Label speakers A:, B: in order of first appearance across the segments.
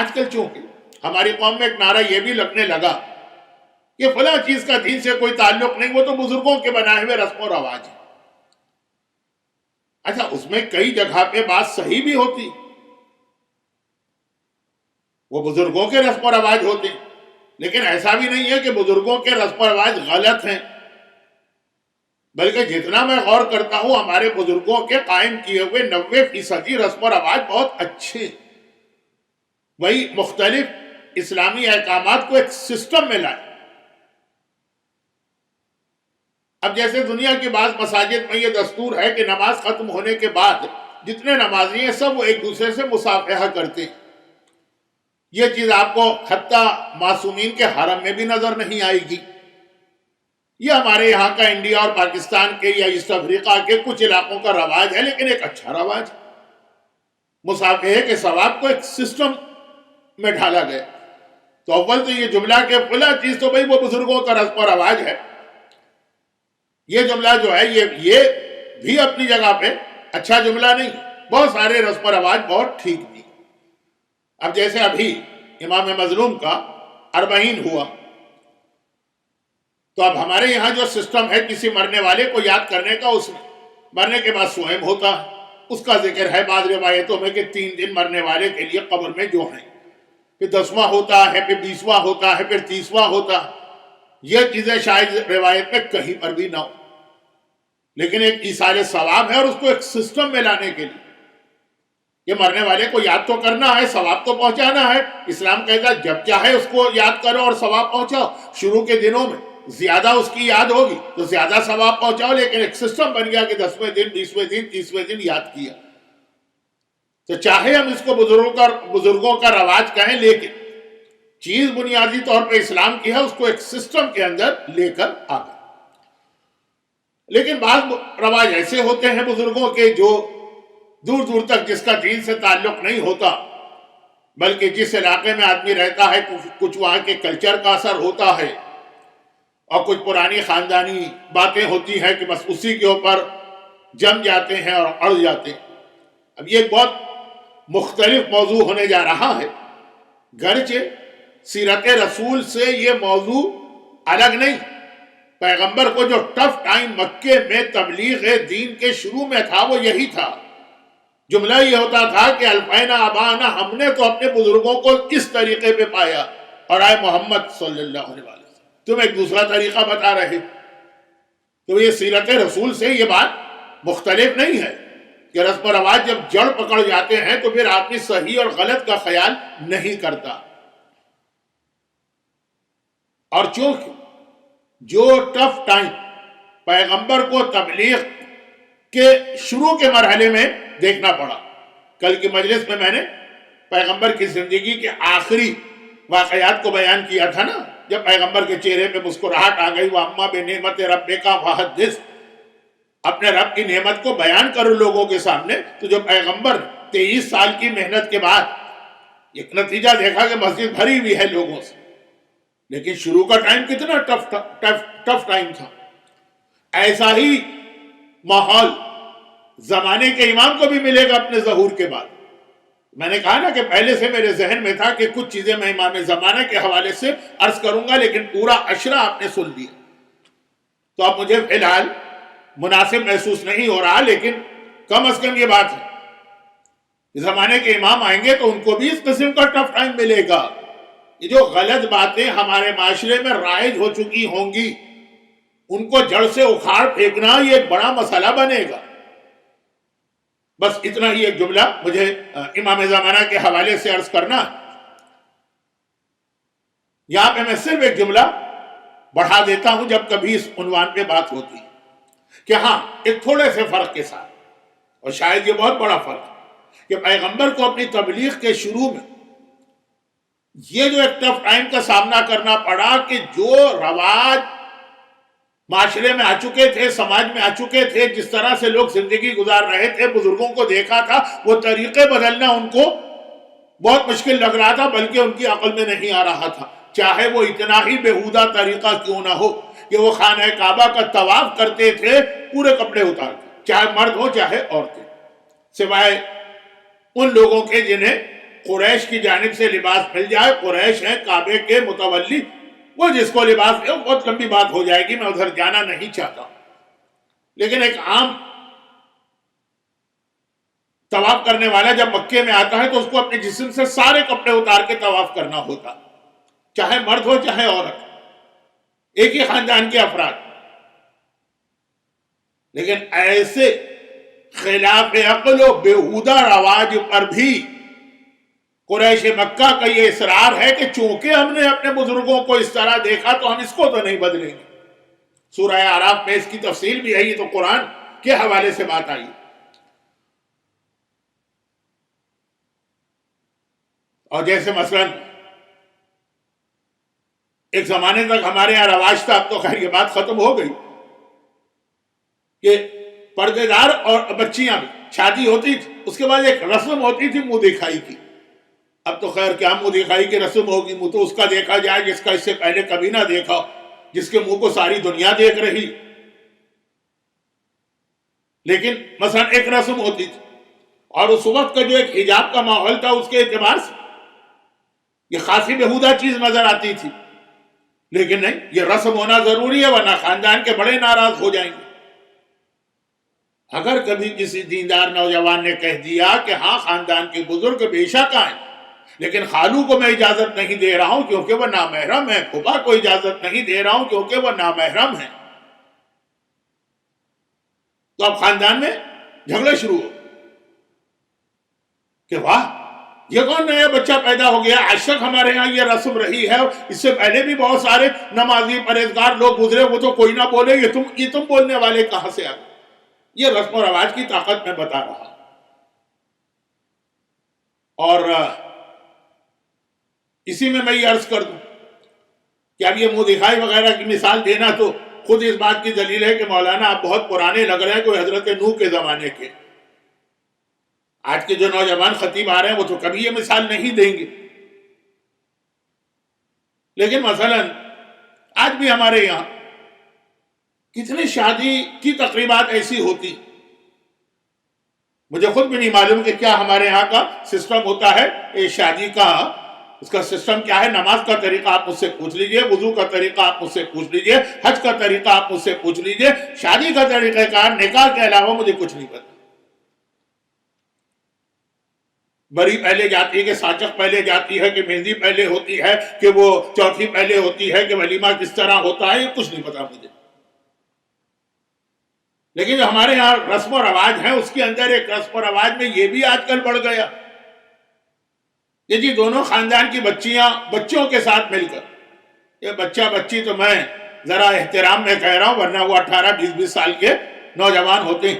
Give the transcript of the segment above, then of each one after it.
A: آج کل چونکہ ہماری قوم میں ایک نعرہ یہ بھی لگنے لگا کہ فلاں چیز کا دین سے کوئی تعلق نہیں، وہ تو بزرگوں کے بنائے ہوئے رسم و رواج ہے۔ اچھا، اس میں کئی جگہ پہ بات صحیح بھی ہوتی، وہ بزرگوں کے رسم و رواج ہوتے ہیں، لیکن ایسا بھی نہیں ہے کہ بزرگوں کے رسم و رواج غلط ہیں، بلکہ جتنا میں غور کرتا ہوں ہمارے بزرگوں کے قائم کیے ہوئے 90% رسم و رواج بہت اچھے، وہی مختلف اسلامی احکامات کو ایک سسٹم میں لائے۔ اب جیسے دنیا کی بعض مساجد میں یہ دستور ہے کہ نماز ختم ہونے کے بعد جتنے نمازی ہیں سب وہ ایک دوسرے سے مصافحہ کرتے ہیں، یہ چیز آپ کو حتیٰ معصومین کے حرم میں بھی نظر نہیں آئے گی۔ یہ ہمارے یہاں کا انڈیا اور پاکستان کے یا ایسٹ افریقہ کے کچھ علاقوں کا رواج ہے، لیکن ایک اچھا رواج ہے۔ مصافحے کے ثواب کو ایک سسٹم میں ڈھالا گیا۔ تو اول تو یہ جملہ کہ فلاں چیز تو بھئی وہ بزرگوں کا رسم و رواج ہے، یہ جملہ جو ہے یہ بھی اپنی جگہ پہ اچھا جملہ نہیں، بہت سارے رسم و رواج بہت ٹھیک بھی۔ اب جیسے ابھی امام مظلوم کا 40 ہوا، تو اب ہمارے یہاں جو سسٹم ہے کسی مرنے والے کو یاد کرنے کا، اس میں مرنے کے بعد سوئم ہوتا ہے، اس کا ذکر ہے بعض روایتوں میں کہ 3 دن مرنے والے کے لیے قبر میں جو ہیں، پھر 10واں ہوتا ہے، پھر 20واں ہوتا ہے، پھر 30واں ہوتا ہے۔ یہ چیزیں شاید روایت میں کہیں پر بھی نہ ہو، لیکن ایک ایصال ثواب ہے، اور اس کو ایک سسٹم میں لانے کے لیے کہ مرنے والے کو یاد تو کرنا ہے، ثواب تو پہنچانا ہے۔ اسلام کہتا ہے جب چاہے اس کو یاد کرو اور ثواب پہنچاؤ، شروع کے دنوں میں زیادہ اس کی یاد ہوگی تو زیادہ ثواب پہنچاؤ، لیکن ایک سسٹم بن گیا کہ 10ویں دن، 20ویں دن، 30ویں دن یاد کیا۔ تو چاہے ہم اس کو بزرگوں کا رواج کہیں، لیکن چیز بنیادی طور پہ اسلام کی ہے، اس کو ایک سسٹم کے اندر لے کر آ گئے۔ لیکن بعض رواج ایسے ہوتے ہیں بزرگوں کے جو دور دور تک جس کا دین سے تعلق نہیں ہوتا، بلکہ جس علاقے میں آدمی رہتا ہے کچھ وہاں کے کلچر کا اثر ہوتا ہے، اور کچھ پرانی خاندانی باتیں ہوتی ہیں کہ بس اسی کے اوپر جم جاتے ہیں اور اڑ جاتے ہیں۔ اب یہ ایک بہت مختلف موضوع ہونے جا رہا ہے، گرچہ سیرت رسول سے یہ موضوع الگ نہیں۔ پیغمبر کو جو ٹف ٹائم مکے میں تبلیغ دین کے شروع میں تھا وہ یہی تھا، جملہ یہ ہوتا تھا کہ الفینا ابانا، ہم نے تو اپنے بزرگوں کو اس طریقے پہ پایا، اور آئے محمد صلی اللہ علیہ وسلم تم ایک دوسرا طریقہ بتا رہے۔ تو یہ سیرت رسول سے یہ بات مختلف نہیں ہے کہ رسم و رواج جب جڑ پکڑ جاتے ہیں تو پھر آدمی صحیح اور غلط کا خیال نہیں کرتا۔ اور چونکہ جو ٹف ٹائم پیغمبر کو تبلیغ کے شروع کے مرحلے میں دیکھنا پڑا، کل کی مجلس میں نے پیغمبر کی زندگی کے آخری واقعات کو بیان کیا تھا نا، جب پیغمبر کے چہرے پہ مسکراہٹ آ گئی، وَأَمَّا بِنِعْمَتِ رَبِّكَ فَحَدِّثْ، اپنے رب کی نعمت کو بیان کرو لوگوں کے سامنے۔ تو جو پیغمبر 23 سال کی محنت کے بعد ایک نتیجہ دیکھا کہ مسجد بھری ہوئی ہے لوگوں سے، لیکن شروع کا ٹائم کتنا ٹف ٹائم تھا۔ ایسا ہی ماحول زمانے کے امام کو بھی ملے گا اپنے ظہور کے بعد۔ میں نے کہا نا کہ پہلے سے میرے ذہن میں تھا کہ کچھ چیزیں میں امام زمانہ کے حوالے سے عرض کروں گا، لیکن پورا عشرہ آپ نے سن لیا، تو اب مجھے فی الحال مناسب محسوس نہیں ہو رہا، لیکن کم از کم یہ بات ہے کہ زمانے کے امام آئیں گے تو ان کو بھی اس قسم کا ٹف ٹائم ملے گا۔ یہ جو غلط باتیں ہمارے معاشرے میں رائج ہو چکی ہوں گی، ان کو جڑ سے اکھاڑ پھینکنا یہ ایک بڑا مسئلہ بنے گا۔ بس اتنا ہی ایک جملہ مجھے امام زمانہ کے حوالے سے عرض کرنا۔ یہاں پہ میں صرف ایک جملہ بڑھا دیتا ہوں جب کبھی اس عنوان پہ بات ہوتی ہے، کہ ہاں ایک تھوڑے سے فرق کے ساتھ، اور شاید یہ بہت بڑا فرق ہے، کہ پیغمبر کو اپنی تبلیغ کے شروع میں یہ جو ایک ٹف ٹائم کا سامنا کرنا پڑا کہ جو رواج معاشرے میں آ چکے تھے، سماج میں آ چکے تھے، جس طرح سے لوگ زندگی گزار رہے تھے، بزرگوں کو دیکھا تھا، وہ طریقے بدلنا ان کو بہت مشکل لگ رہا تھا، بلکہ ان کی عقل میں نہیں آ رہا تھا، چاہے وہ اتنا ہی بےہودہ طریقہ کیوں نہ ہو کہ وہ خانہ کعبہ کا طواف کرتے تھے پورے کپڑے اتار کے، چاہے مرد ہو چاہے عورتیں، سوائے ان لوگوں کے جنہیں قریش کی جانب سے لباس مل جائے. قریش ہیں کعبے کے متولی, وہ جس کو لباس دے. بہت لمبی بات ہو جائے گی, میں ادھر جانا نہیں چاہتا. لیکن ایک عام طواف کرنے والا جب مکے میں آتا ہے تو اس کو اپنے جسم سے سارے کپڑے اتار کے طواف کرنا ہوتا, چاہے مرد ہو چاہے عورت, ایک ہی خاندان کے افراد. لیکن ایسے خلاف عقل و بیہودہ رواج پر بھی قریش مکہ کا یہ اصرار ہے کہ چونکہ ہم نے اپنے بزرگوں کو اس طرح دیکھا تو ہم اس کو تو نہیں بدلیں گے. سورہ اعراف میں اس کی تفصیل بھی ہے, یہ تو قرآن کے حوالے سے بات آئی. اور جیسے مثلا ایک زمانے تک ہمارے یہاں رواج تھا, اب تو خیر یہ بات ختم ہو گئی, کہ پردے دار اور بچیاں بھی شادی ہوتی تھی, اس کے بعد ایک رسم ہوتی تھی منہ دکھائی کی. اب تو خیر کیا منہ دکھائی کی رسم ہوگی, منہ تو اس کا دیکھا جائے جس کا اس سے پہلے کبھی نہ دیکھا, جس کے منہ کو ساری دنیا دیکھ رہی. لیکن مثلا ایک رسم ہوتی تھی, اور اس وقت کا جو ایک حجاب کا ماحول تھا اس کے اعتبار سے یہ خاصی بہودہ چیز نظر آتی تھی. لیکن نہیں, یہ رسم ہونا ضروری ہے ورنہ خاندان کے بڑے ناراض ہو جائیں گے. اگر کبھی کسی دیندار نوجوان نے کہہ دیا کہ ہاں خاندان کے بزرگ بے شک آئیں, لیکن خالو کو میں اجازت نہیں دے رہا ہوں کیونکہ وہ نامحرم ہے, پھوپھا کو اجازت نہیں دے رہا ہوں کیونکہ وہ نامحرم ہے, تو اب خاندان میں جھگڑے شروع ہو کہ واہ یہ کون نیا بچہ پیدا ہو گیا, آج تک ہمارے ہاں یہ رسم رہی ہے, اس سے پہلے بھی بہت سارے نمازی پرہیزگار لوگ گزرے, وہ تو کوئی نہ بولے, یہ تم بولنے والے کہاں سے آ گئے. یہ رسم و رواج کی طاقت میں بتا رہا. اور اسی میں یہ عرض کر دوں کہ اب یہ منہ دکھائی وغیرہ کی مثال دینا تو خود اس بات کی دلیل ہے کہ مولانا آپ بہت پرانے لگ رہے ہیں, کوئی حضرت نوح کے زمانے کے. آج کے جو نوجوان خطیب آ رہے ہیں وہ تو کبھی یہ مثال نہیں دیں گے. لیکن مثلا آج بھی ہمارے یہاں کتنی شادی کی تقریبات ایسی ہوتی, مجھے خود بھی نہیں معلوم کہ کیا ہمارے یہاں کا سسٹم ہوتا ہے شادی کا, اس کا سسٹم کیا ہے. نماز کا طریقہ آپ مجھ سے پوچھ لیجئے, وضو کا طریقہ آپ مجھ سے پوچھ لیجئے, حج کا طریقہ آپ مجھ سے پوچھ لیجئے, شادی کا طریقہ کار نکاح کے علاوہ مجھے کچھ نہیں پتا. بری پہلے جاتی ہے کہ ساچک پہلے جاتی ہے کہ مہندی پہلے ہوتی ہے کہ وہ چوتھی پہلے ہوتی ہے کہ ولیمہ کس طرح ہوتا ہے, یہ کچھ نہیں پتا مجھے. لیکن جو ہمارے یہاں رسم و رواج ہیں اس کے اندر ایک رسم و رواج میں یہ بھی آج کل بڑھ گیا کہ جی دونوں خاندان کی بچیاں بچوں کے ساتھ مل کر, یہ بچہ بچی تو میں ذرا احترام میں کہہ رہا ہوں ورنہ وہ 18-20 سال کے نوجوان ہوتے ہیں,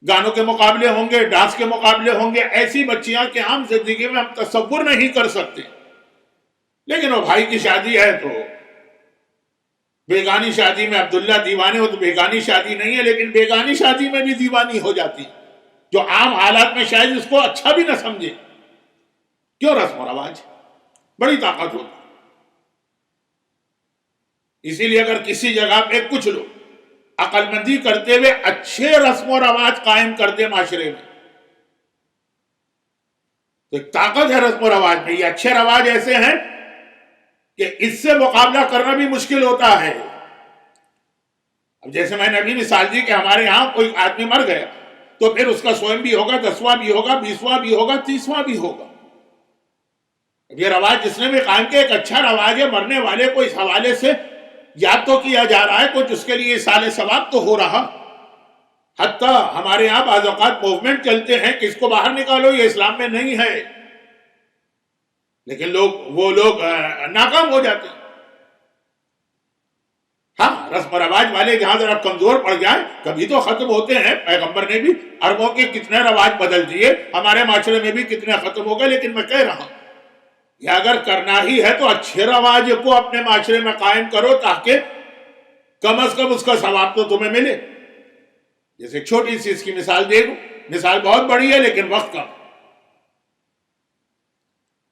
A: گانوں کے مقابلے ہوں گے, ڈانس کے مقابلے ہوں گے, ایسی بچیاں کہ عام زندگی میں ہم تصور نہیں کر سکتے. لیکن وہ بھائی کی شادی ہے تو بیگانی شادی میں عبداللہ دیوانے ہو تو بیگانی شادی نہیں ہے, لیکن بیگانی شادی میں بھی دیوانی ہو جاتی, جو عام حالات میں شاید اس کو اچھا بھی نہ سمجھے. کیوں؟ رسم و رواج بڑی طاقت ہوتی. اسی لیے اگر کسی جگہ پہ کچھ لوگ عقل مندی کرتے ہوئے اچھے رسم و رواج قائم کرتے معاشرے میں, تو ایک طاقت ہے رسم و رواج میں. یہ اچھے رواج ایسے ہیں کہ اس سے مقابلہ کرنا بھی مشکل ہوتا ہے. اب جیسے میں نے ابھی مثال دی کہ ہمارے یہاں کوئی آدمی مر گیا تو پھر اس کا 100واں بھی ہوگا, 10واں بھی ہوگا, 20واں بھی ہوگا, 30واں بھی ہوگا. یہ رواج جس نے بھی قائم کیا ایک اچھا رواج ہے. مرنے والے کو اس حوالے سے یاد تو کیا جا رہا ہے, کچھ اس کے لیے سال ثواب تو ہو رہا. حتیٰ ہمارے یہاں بعض اوقات موومنٹ چلتے ہیں کہ اس کو باہر نکالو, یہ اسلام میں نہیں ہے, لیکن وہ لوگ ناکام ہو جاتے ہیں. ہاں رسم و رواج والے جہاں ذرا کمزور پڑ جائیں کبھی تو ختم ہوتے ہیں. پیغمبر نے بھی عربوں کے کتنے رواج بدل دیے, ہمارے معاشرے میں بھی کتنے ختم ہو گئے. لیکن میں کہہ رہا ہوں یہ اگر کرنا ہی ہے تو اچھے رواج کو اپنے معاشرے میں قائم کرو تاکہ کم از کم اس کا ثواب تو تمہیں ملے. جیسے چھوٹی سی اس کی مثال دے دوں, مثال بہت بڑی ہے لیکن وقت کم.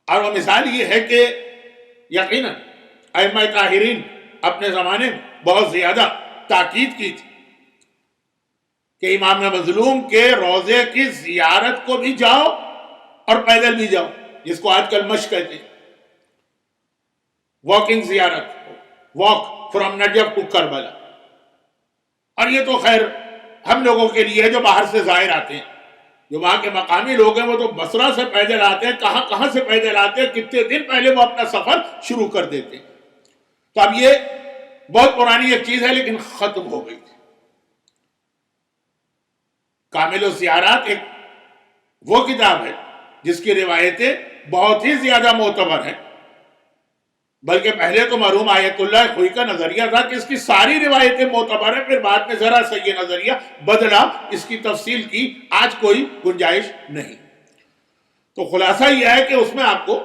A: اور وہ مثال یہ ہے کہ یقیناً ائمہ طاہرین اپنے زمانے میں بہت زیادہ تاکید کی تھی کہ امام مظلوم کے روضے کی زیارت کو بھی جاؤ اور پیدل بھی جاؤ، جس کو آج کل مشق کہتے ہیں، واکنگ زیارت، walk from Najaf to Karbala. اور یہ تو خیر ہم لوگوں کے لیے جو باہر سے زائر آتے ہیں، جو وہاں کے مقامی لوگ ہیں وہ تو بصرہ سے پیدل آتے ہیں، کہاں سے پیدل آتے ہیں، کتنے دن پہلے وہ اپنا سفر شروع کر دیتے ہیں۔ تو اب یہ بہت پرانی ایک چیز ہے لیکن ختم ہو گئی۔ کامل الزیارات ایک وہ کتاب ہے جس کی روایتیں بہت ہی زیادہ معتبر ہیں، بلکہ پہلے تو مرحوم آیت اللہ خوئی کا نظریہ تھا کہ اس کی ساری روایتیں معتبر ہیں، پھر بعد میں ذرا سا یہ نظریہ بدلا، اس کی تفصیل کی آج کوئی گنجائش نہیں۔ تو خلاصہ یہ ہے کہ اس میں آپ کو،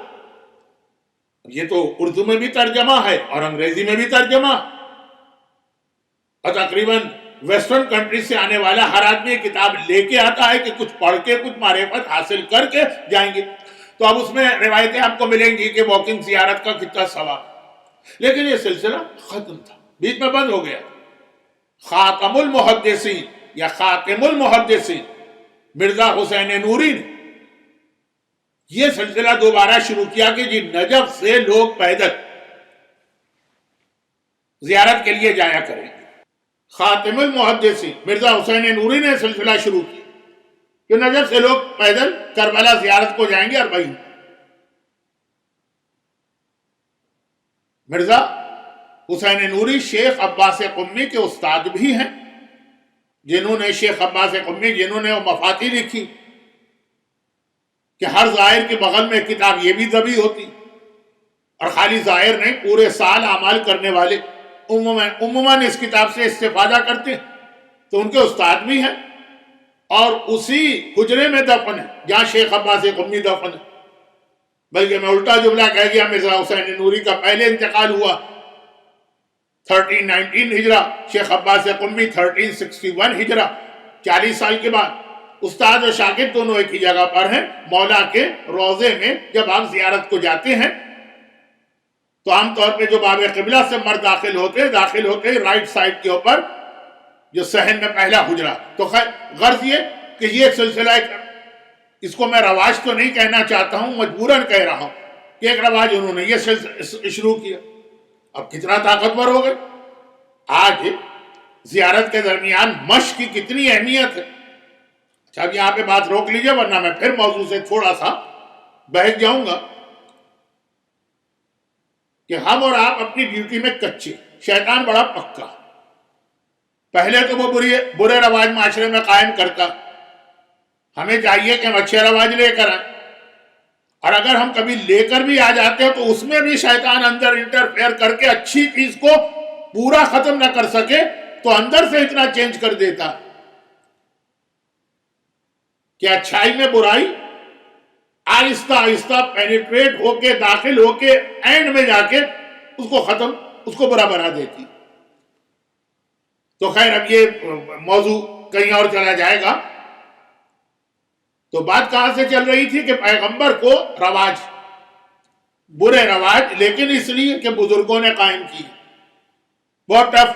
A: یہ تو اردو میں بھی ترجمہ ہے اور انگریزی میں بھی ترجمہ، اور تقریباً ویسٹرن کنٹری سے آنے والا ہر آدمی یہ کتاب لے کے آتا ہے کہ کچھ پڑھ کے کچھ معرفت حاصل کر کے جائیں گے۔ تو اب اس میں روایتیں آپ کو ملیں گی کہ واکنگ زیارت کا کتنا ثواب، لیکن یہ سلسلہ ختم تھا، بیچ میں بند ہو گیا۔ خاتم المحدثین یا خاتم المحدثین مرزا حسین نوری نے یہ سلسلہ دوبارہ شروع کیا کہ جی نجف سے لوگ پیدل زیارت کے لیے جایا کریں۔ خاتم المحدثین مرزا حسین نوری نے سلسلہ شروع کیا کہ نجف سے لوگ پیدل کربلا زیارت کو جائیں گے، اور بھائی مرزا حسین نوری شیخ عباس قمی کے استاد بھی ہیں، جنہوں نے شیخ عباس قمی جنہوں نے وہ مفاتیح لکھی کہ ہر زائر کے بغل میں کتاب یہ بھی دبی ہوتی، اور خالی زائر نہیں، پورے سال اعمال کرنے والے عموماً اس کتاب سے استفادہ کرتے ہیں۔ تو ان کے استاد بھی ہیں، اور اسی حجرے میں دفن ہے جہاں شیخ عباس قمی دفن ہے۔ بلکہ میں الٹا جملہ کہہ گیا، مرزا حسین نوری کا پہلے انتقال ہوا 1319 ہجرہ، شیخ عباس قمی 1361 ہجرہ، 40 سال کے بعد۔ استاد اور شاگرد دونوں ایک ہی جگہ پر ہیں، مولا کے روضے میں جب آپ زیارت کو جاتے ہیں تو عام طور پہ جو باب قبلہ سے مرد داخل ہوتے رائٹ سائڈ کے اوپر جو صحن میں پہلا حجرہ۔ تو خیر غرض یہ کہ یہ سلسلہ اس کو میں رواج تو نہیں کہنا چاہتا ہوں، مجبوراً کہہ رہا ہوں کہ ایک رواج انہوں نے یہ شروع کیا۔ اب کتنا طاقتور ہو گئے، آج زیارت کے درمیان مشق کی کتنی اہمیت ہے۔ اچھا اب یہاں پہ بات روک لیجئے ورنہ میں پھر موضوع سے تھوڑا سا بہک جاؤں گا کہ ہم اور آپ اپنی ڈیوٹی میں کچے، شیطان بڑا پکا۔ پہلے تو وہ برے رواج معاشرے میں قائم کرتا، ہمیں چاہیے کہ ہم اچھے رواج لے کر آئیں، اور اگر ہم کبھی لے کر بھی آ جاتے ہیں تو اس میں بھی شیطان اندر انٹرفیئر کر کے اچھی چیز کو پورا ختم نہ کر سکے تو اندر سے اتنا چینج کر دیتا کہ اچھائی میں برائی آہستہ آہستہ پینیٹریٹ ہو کے داخل ہو کے اینڈ میں جا کے اس کو ختم، اس کو برا بنا دیتی۔ تو خیر اب یہ موضوع کہیں اور چلا جائے گا۔ تو بات کہاں سے چل رہی تھی کہ پیغمبر کو رواج، برے رواج، لیکن اس لیے کہ بزرگوں نے قائم کی، بہت ٹف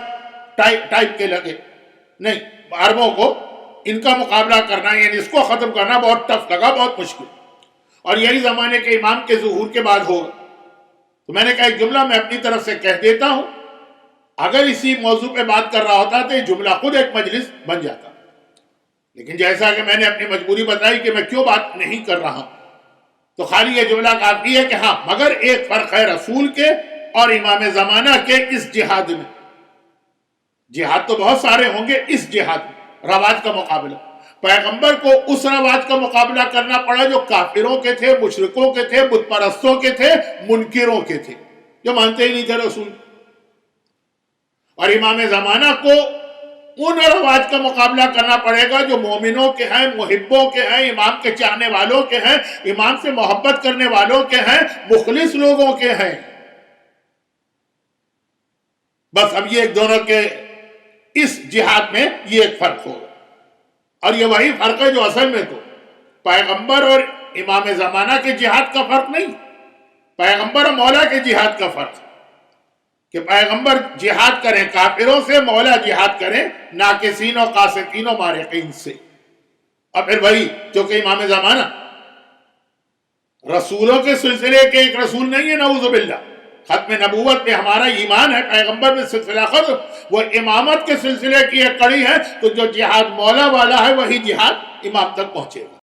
A: ٹائپ کے لگے، نہیں عربوں کو ان کا مقابلہ کرنا یعنی اس کو ختم کرنا بہت ٹف لگا، بہت مشکل، اور یہی زمانے کے امام کے ظہور کے بعد ہوگا۔ تو میں نے کہا ایک جملہ میں اپنی طرف سے کہہ دیتا ہوں، اگر اسی موضوع پہ بات کر رہا ہوتا تو یہ جملہ خود ایک مجلس بن جاتا، لیکن جیسا کہ میں نے اپنی مجبوری بتائی کہ میں کیوں بات نہیں کر رہا ہوں، تو خالی یہ جملہ کافی ہے کہ ہاں مگر ایک فرق ہے رسول کے اور امام زمانہ کے اس جہاد میں۔ جہاد تو بہت سارے ہوں گے، اس جہاد میں رواج کا مقابلہ، پیغمبر کو اس رواج کا مقابلہ کرنا پڑا جو کافروں کے تھے، مشرکوں کے تھے، بت پرستوں کے تھے، منکروں کے تھے، جو مانتے ہی نہیں تھے رسول۔ اور امام زمانہ کو ان رواج کا مقابلہ کرنا پڑے گا جو مومنوں کے ہیں، محبوں کے ہیں، امام کے چاہنے والوں کے ہیں، امام سے محبت کرنے والوں کے ہیں، مخلص لوگوں کے ہیں۔ بس اب یہ ایک دونوں کے اس جہاد میں یہ ایک فرق ہوگا، اور یہ وہی فرق ہے جو اصل میں تو پیغمبر اور امام زمانہ کے جہاد کا فرق نہیں، پیغمبر اور مولا کے جہاد کا فرق، کہ پیغمبر جہاد کریں کافروں سے، مولا جہاد کریں ناقصین و قاسطین و مارقین سے۔ اور پھر وہی جو کہ امام زمانہ رسولوں کے سلسلے کے ایک رسول نہیں ہے نعوذ باللہ. ختم نبوت پہ ہمارا ایمان ہے، پیغمبر میں سلسلہ ختم، وہ امامت کے سلسلے کی ایک کڑی ہے. تو جو جہاد مولا والا ہے وہی جہاد امام تک پہنچے گا.